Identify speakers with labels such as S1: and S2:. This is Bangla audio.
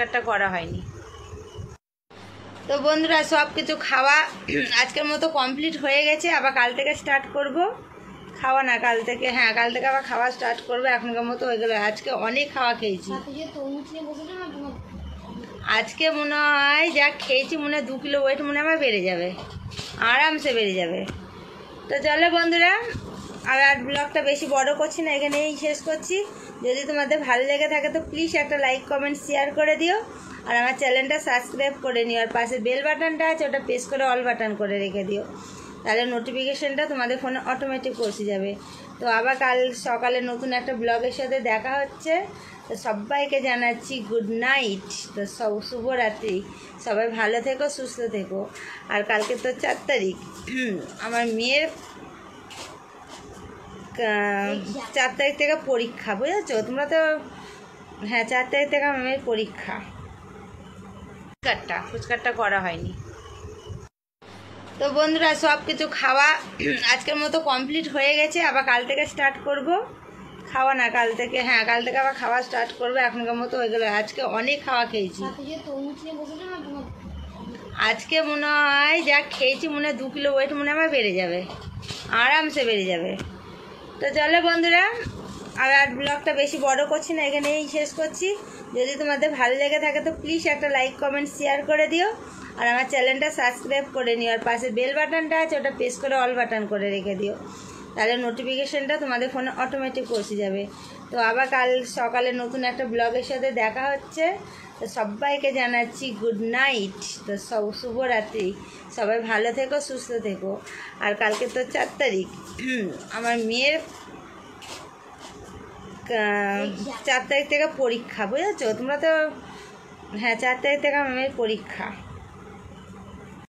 S1: ফুচকাটা করা হয়নি। তো বন্ধুরা সব কিছু খাওয়া আজকের মতো কমপ্লিট হয়ে গেছে। আবার কাল থেকে স্টার্ট করব খাওয়া, না কাল থেকে, হ্যাঁ কাল থেকে আবার খাওয়া স্টার্ট করবো। এখনকার মতো হয়ে গেলো। আজকে অনেক খাওয়া খেয়েছি। আজকে মনে হয় যা খেয়েছি মনে হয় 2 কিলো ওয়েট মনে হয় আমার বেড়ে যাবে, আরামসে বেড়ে যাবে। তো চলো বন্ধুরা, আর ব্লগটা বেশি বড় করছি না, এখানেই শেষ করছি। যদি তোমাদের ভালো লেগে থাকে তো প্লিজ একটা লাইক কমেন্ট শেয়ার করে দিও, আর আমার চ্যানেলটা সাবস্ক্রাইব করে নিও। আর পাশে বেল বাটনটা আছে, ওটা প্রেস করে অল বাটন করে রেখে দিও, তাহলে নোটিফিকেশানটা তোমাদের ফোনে অটোমেটিক পৌঁছে যাবে। তো আবার কাল সকালে নতুন একটা ব্লগের সাথে দেখা হচ্ছে। তো সবাইকে জানাচ্ছি গুড নাইট। তো শুভরাত্রি, সবাই ভালো থেকো, সুস্থ থেকো। আর কালকে তো 4 তারিখ, আমার মেয়ের 4 তারিখ থেকে পরীক্ষা, বুঝেছো তোমরা তো? হ্যাঁ 4 তারিখ থেকে আমার মেয়ের পরীক্ষা। ফুচকাটা করা হয়নি। তো বন্ধুরা সব কিছু খাওয়া আজকের মতো কমপ্লিট হয়ে গেছে। আবার কাল থেকে স্টার্ট করব খাওয়া, না কাল থেকে, হ্যাঁ কাল থেকে আবার খাওয়া স্টার্ট করবো। এখনকার মতো হয়ে গেলো। আজকে অনেক খাওয়া খেয়েছি। আজকে মনে হয় যা খেয়েছি মনে হয় 2 কিলো ওয়েট মনে হয় আমার বেড়ে যাবে, আরামসে বেড়ে যাবে। তো চলো বন্ধুরা, আর ব্লগটা বেশি বড় করছি না, এখানেই শেষ করছি। যদি তোমাদের ভালো লেগে থাকে তো প্লিজ একটা লাইক কমেন্ট শেয়ার করে দিও, আর আমার চ্যানেলটা সাবস্ক্রাইব করে নিও। আর পাশে বেল বাটনটা আছে, ওটা প্রেস করে অল বাটন করে রেখে দিও, তাহলে নোটিফিকেশানটা তোমাদের ফোনে অটোমেটিক পৌঁছে যাবে। তো আবার কাল সকালে নতুন একটা ব্লগের সাথে দেখা হচ্ছে। তো সবাইকে জানাচ্ছি গুড নাইট। তো শুভরাত্রি, সবাই ভালো থেকো, সুস্থ থেকো। আর কালকে তো 4 তারিখ, আমার মেয়ের 4 তারিখ থেকে পরীক্ষা, বুঝেছো তোমরা তো? হ্যাঁ 4 তারিখ থেকে আমার মেয়ের পরীক্ষা।